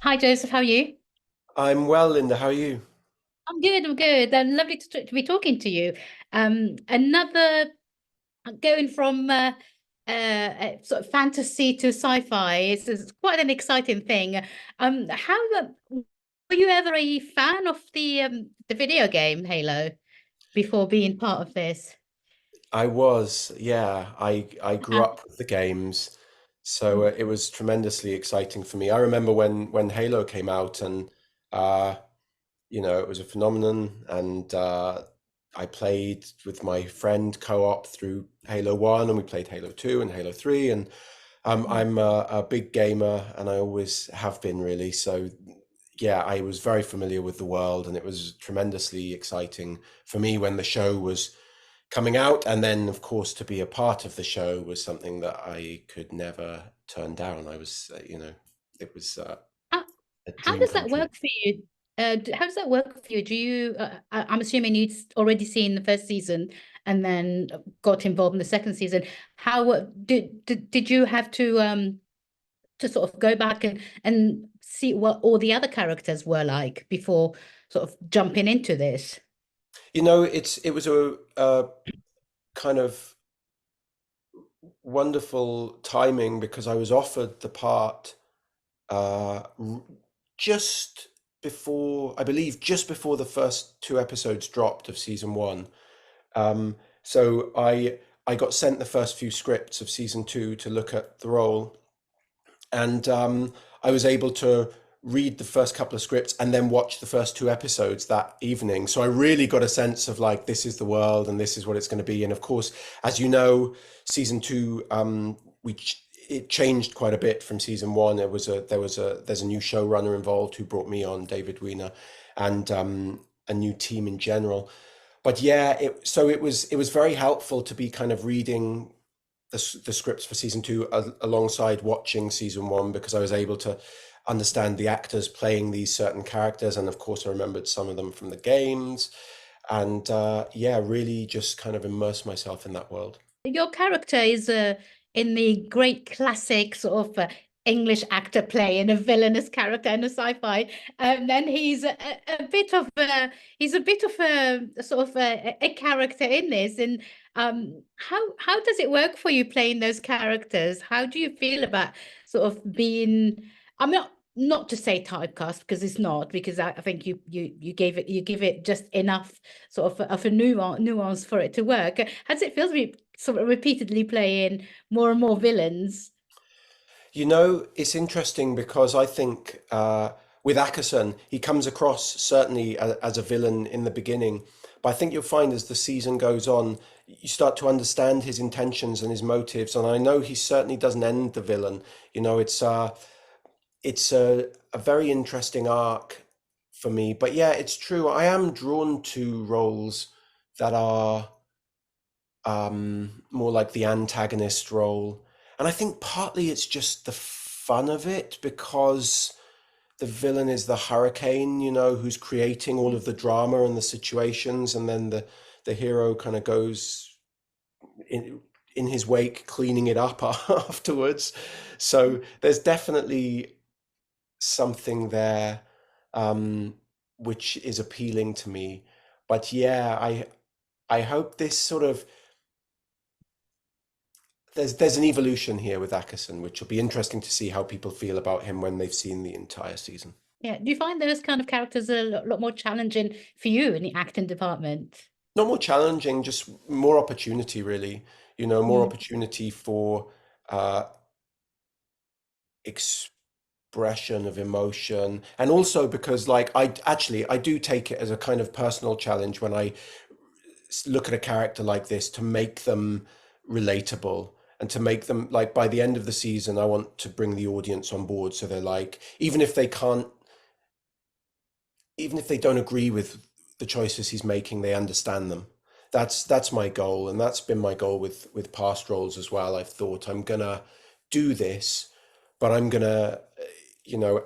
Hi Joseph, how are you? I'm well, Linda. How are you? I'm good, I'm good. Lovely to be talking to you. Another going from sort of fantasy to sci-fi is quite an exciting thing. Were you ever a fan of the video game Halo before being part of this? I was, yeah. I grew Uh, up with the games, so it was tremendously exciting for me. I remember when Halo came out, and uh, it was a phenomenon, and I played with my friend co-op through Halo 1, and we played Halo 2 and Halo 3, and I'm a big gamer, and I always have been really. So yeah, I was very familiar with the world, and it was tremendously exciting for me when the show was coming out. And then, of course, to be a part of the show was something that I could never turn down. It was How, a how dream does come that true. work for you? How does that work for you? Do you, I'm assuming you'd already seen the first season and then got involved in the second season. How did you have to sort of go back and see what all the other characters were like before sort of jumping into this? It was a kind of wonderful timing because I was offered the part just before, I believe, just before the first two episodes dropped of season one. So I got sent the first few scripts of season two to look at the role, and I was able to read the first couple of scripts and then watch the first two episodes that evening. So I really got a sense of like, this is the world and this is what it's going to be. And of course, as you know, season two, it changed quite a bit from season one. There's a new showrunner involved who brought me on, David Weiner, and a new team in general. But yeah, it was very helpful to be kind of reading the scripts for season two alongside watching season one, because I was able to understand the actors playing these certain characters, and of course I remembered some of them from the games, and yeah, really just kind of immerse myself in that world. Your character is in the great classic sort of English actor play in a villainous character in a sci-fi. Then a bit of he's a bit of a sort of a character in this. And how does it work for you playing those characters? How do you feel about sort of being? I'm not to say typecast because it's not, because I think you give it just enough sort of a nuance for it to work. How does it feel to be sort of repeatedly playing more and more villains? It's interesting because I think with Ackerson, he comes across certainly as a villain in the beginning, but I think you'll find as the season goes on, you start to understand his intentions and his motives. And I know he certainly doesn't end the villain. It's a very interesting arc for me. But yeah, it's true. I am drawn to roles that are more like the antagonist role. And I think partly it's just the fun of it because the villain is the hurricane, who's creating all of the drama and the situations, and then the hero kind of goes in his wake, cleaning it up afterwards. So there's definitely something there, um, which is appealing to me. But yeah, I hope this sort of there's an evolution here with Ackerson, which will be interesting to see how people feel about him when they've seen the entire season. Yeah. Do you find those kind of characters a lot more challenging for you in the acting department? Not more challenging, just more opportunity, really. More Mm. opportunity for uh, expression of emotion, and also because, like, I do take it as a kind of personal challenge when I look at a character like this to make them relatable, and to make them like, by the end of the season, I want to bring the audience on board, so they're like, even if they don't agree with the choices he's making, they understand them. That's my goal, and that's been my goal with past roles as well. I've thought, I'm gonna do this, but I'm gonna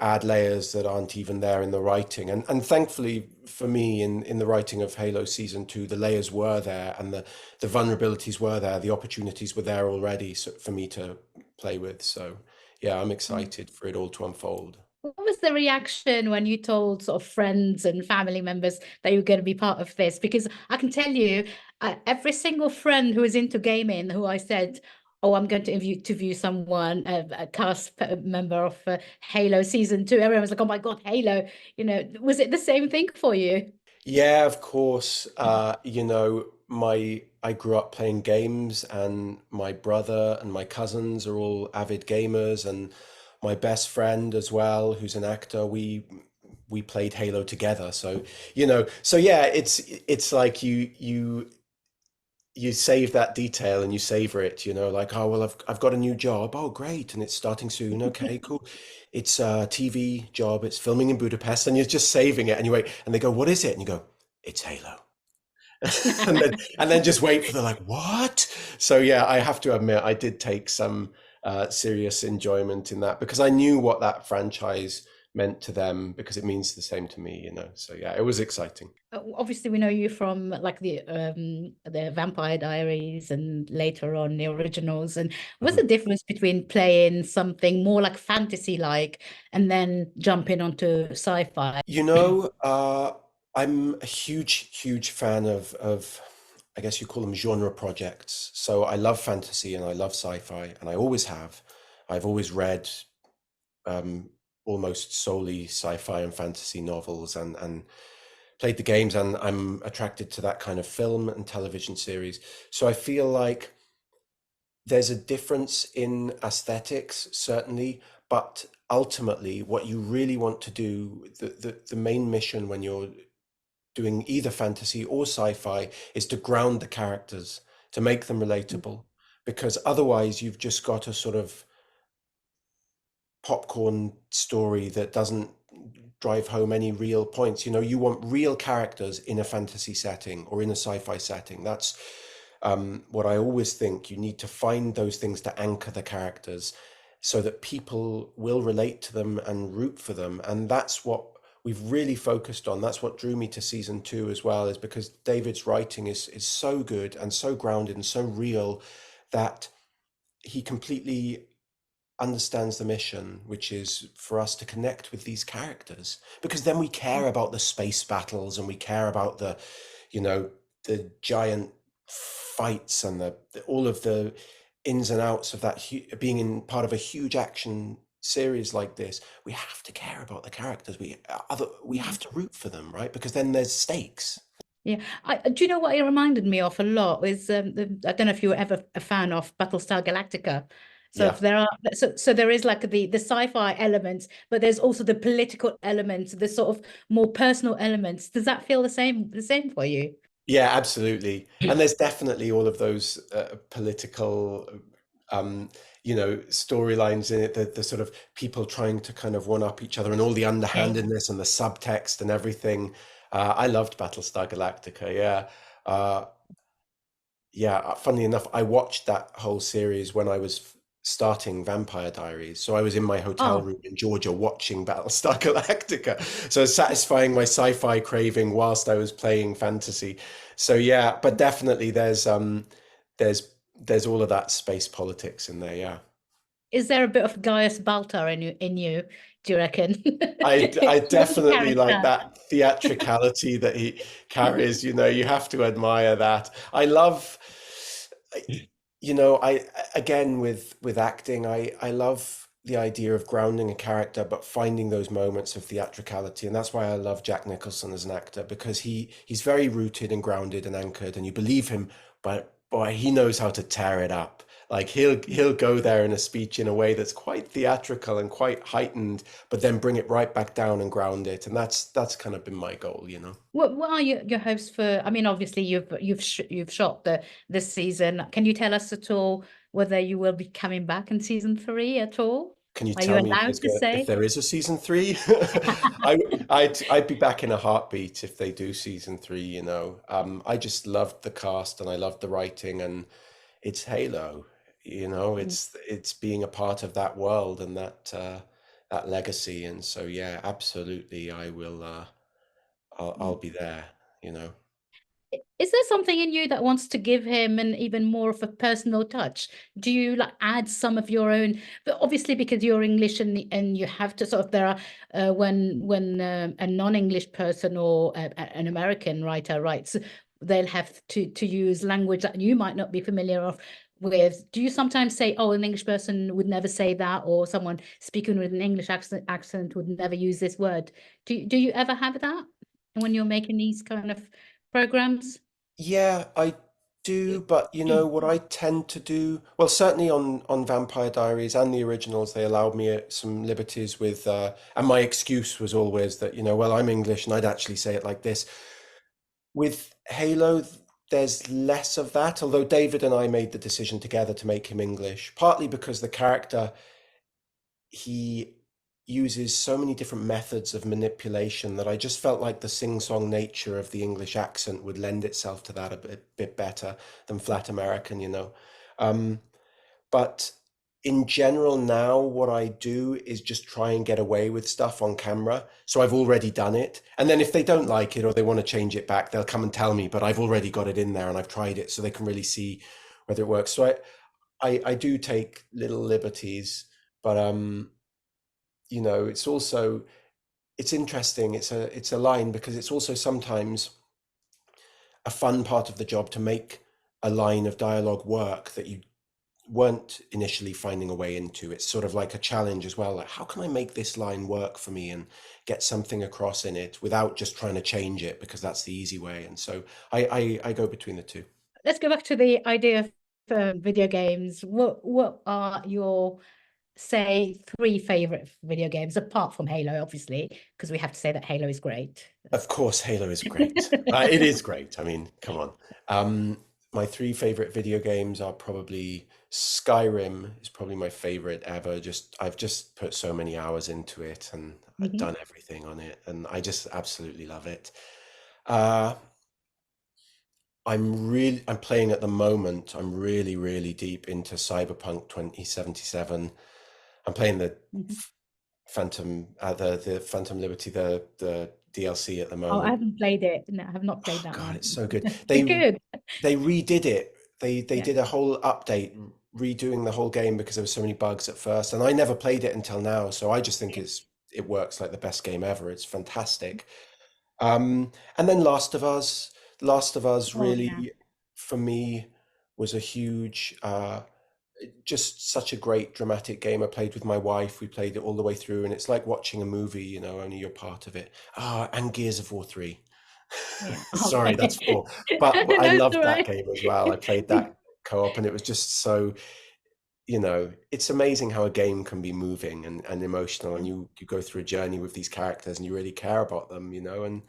add layers that aren't even there in the writing. And thankfully for me, in the writing of Halo season two, the layers were there, and the vulnerabilities were there, the opportunities were there already, so, for me to play with. So yeah, I'm Mm. excited for it all to unfold. What was the reaction when you told sort of friends and family members that you were going to be part of this? Because I can tell you, every single friend who is into gaming, who I said, "Oh, I'm going to interview someone, a member of Halo season 2," everyone was like, "Oh my God, Halo!" Was it the same thing for you? Yeah, of course. My I grew up playing games, and my brother and my cousins are all avid gamers, and my best friend as well, who's an actor, we played Halo together. So yeah, it's like you save that detail and you savor it, like, oh well, I've got a new job. Oh great, and it's starting soon. Okay, cool. It's a TV job. It's filming in Budapest, and you're just saving it, and you wait, and they go, "What is it?" And you go, "It's Halo." and then just wait for the like, what? So yeah, I have to admit I did take some serious enjoyment in that, because I knew what that franchise meant to them, because it means the same to me. So yeah, it was exciting. Obviously, we know you from like the Vampire Diaries and later on the originals. And what's Mhm. the difference between playing something more like fantasy like and then jumping onto sci-fi? I'm a huge fan of I guess you call them genre projects. So I love fantasy and I love sci-fi, and I always have. I've always read um, almost solely sci-fi and fantasy novels, and played the games, and I'm attracted to that kind of film and television series. So I feel like there's a difference in aesthetics, certainly, but ultimately, what you really want to do, the main mission when you're doing either fantasy or sci-fi, is to ground the characters, to make them relatable, because otherwise you've just got a sort of popcorn story that doesn't drive home any real points. You want real characters in a fantasy setting or in a sci-fi setting. That's what I always think. You need to find those things to anchor the characters so that people will relate to them and root for them. And that's what we've really focused on. That's what drew me to season 2 as well, is because David's writing is so good and so grounded and so real that he completely understands the mission, which is for us to connect with these characters, because then we care about the space battles, and we care about you know, the giant fights, and all of the ins and outs of that, being in part of a huge action series like this. We have to care about the characters. We have to root for them, right? Because then there's stakes. Yeah, do you know what it reminded me of a lot is I don't know if you were ever a fan of Battlestar Galactica. So if Yeah. there are so there is like the sci-fi elements, but there's also the political elements, the sort of more personal elements. Does that feel the same for you? Yeah, absolutely. And there's definitely all of those political, um, storylines in it, the sort of people trying to kind of one up each other, and all the Yeah. underhandedness and the subtext and everything. I loved Battlestar Galactica. Yeah. Uh, yeah, funnily enough, I watched that whole series when I was starting Vampire Diaries. So I was in my hotel Oh, room in Georgia watching Battlestar Galactica. So satisfying my sci-fi craving whilst I was playing fantasy. So yeah, but definitely there's there's all of that space politics in there, yeah. is there a bit of Gaius Baltar in you, do you reckon? I What's the definitely like character? that theatricality that he carries. You have to admire that. I love, I again with acting, I love the idea of grounding a character, but finding those moments of theatricality, and that's why I love Jack Nicholson as an actor, because he's very rooted and grounded and anchored, and you believe him, but boy, he knows how to tear it up. Like he'll go there in a speech in a way that's quite theatrical and quite heightened, but then bring it right back down and ground it, and that's kind of been my goal. What are your hopes for? I mean, obviously you've shot this season. Can you tell us at all whether you will be coming back in season 3 at all? Can you Are you tell me allowed to if say? there is a season 3? I'd be back in a heartbeat if they do season 3. I just loved the cast and I loved the writing, and it's Halo. It's being a part of that world and that legacy. And so yeah, absolutely, I will. I'll be there. You know. Is there something in you that wants to give him an even more of a personal touch? Do you like add some of your own? But obviously, because you're English and you have to sort of there are when a non-English person or an American writer writes, they'll have to use language that you might not be familiar of with. Do you sometimes say, "Oh, an English person would never say that," or someone speaking with an English accent would never use this word? Do you ever have that when you're making these kind of programs? Yeah, I do, but you know what I tend to do? Well, certainly on Vampire Diaries and the originals, they allowed me some liberties with, and my excuse was always that, well, I'm English and I'd actually say it like this. With Halo, there's less of that, although David and I made the decision together to make him English, partly because the character, he uses so many different methods of manipulation that I just felt like the sing-song nature of the English accent would lend itself to that a bit better than flat American. Um, but in general now, what I do is just try and get away with stuff on camera. So I've already done it. And then if they don't like it or they want to change it back, they'll come and tell me, but I've already got it in there and I've tried it so they can really see whether it works. So I do take little liberties, but it's interesting. It's a line because it's also sometimes a fun part of the job to make a line of dialogue work that you weren't initially finding a way into. It's sort of like a challenge as well. Like, how can I make this line work for me and get something across in it without just trying to change it because that's the easy way? And so I go between the two. Let's go back to the idea of video games. What are your, say, three favorite video games apart from Halo, obviously, because we have to say that Halo is great. Of course, Halo is great. It is great. I mean, come on. My three favorite video games are probably Skyrim is probably my favorite ever. I've just put so many hours into it and I've Mhm. done everything on it and I just absolutely love it. Uh, I'm playing at the moment. I'm really, really deep into Cyberpunk 2077. I'm playing the Mhm. the Phantom Liberty, the DLC at the Oh, I moment. haven't played it. No, I have not played Oh that God, one. it's so good. It's good. They redid it. They Yeah. did a whole update redoing the whole game because there were so many bugs at first, and I never played it until now. So I just think it works like the best game ever. It's fantastic. And then Last of Us. Last of Us Oh, yeah. really, for me, was a huge, just such a great dramatic game. I played with my wife. We played it all the way through, and it's like watching a movie. Only you're part of it. And Gears of War 3. Yeah. Sorry, Okay. that's four. But No, I it's loved all that right. game as well. I played that co-op, and it was just so, it's amazing how a game can be moving and emotional, and you go through a journey with these characters, and you really care about them, and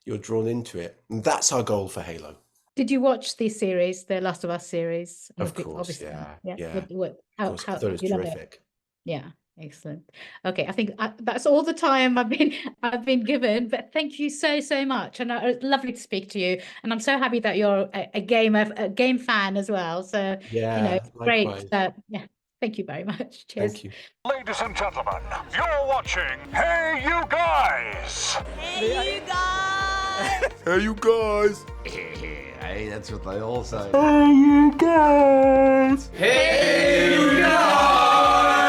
you're drawn into it. And that's our goal for Halo. Did you watch the series, the Last of Us series? Of course, Obviously, yeah, yeah. yeah. Of course, I How thought it do was you love it? terrific. Yeah, excellent. Okay, I think that's all the time I've been given. But thank you so much, and it's lovely to speak to you. And I'm so happy that you're a game fan as well. So Yeah, great. likewise. Yeah, thank you very much. Cheers. Thank you. Ladies and gentlemen, you're watching Hey You Guys! Hey, you guys! Hey, you guys! Hey, that's what they all say. Hey, you guys! Hey, you guys!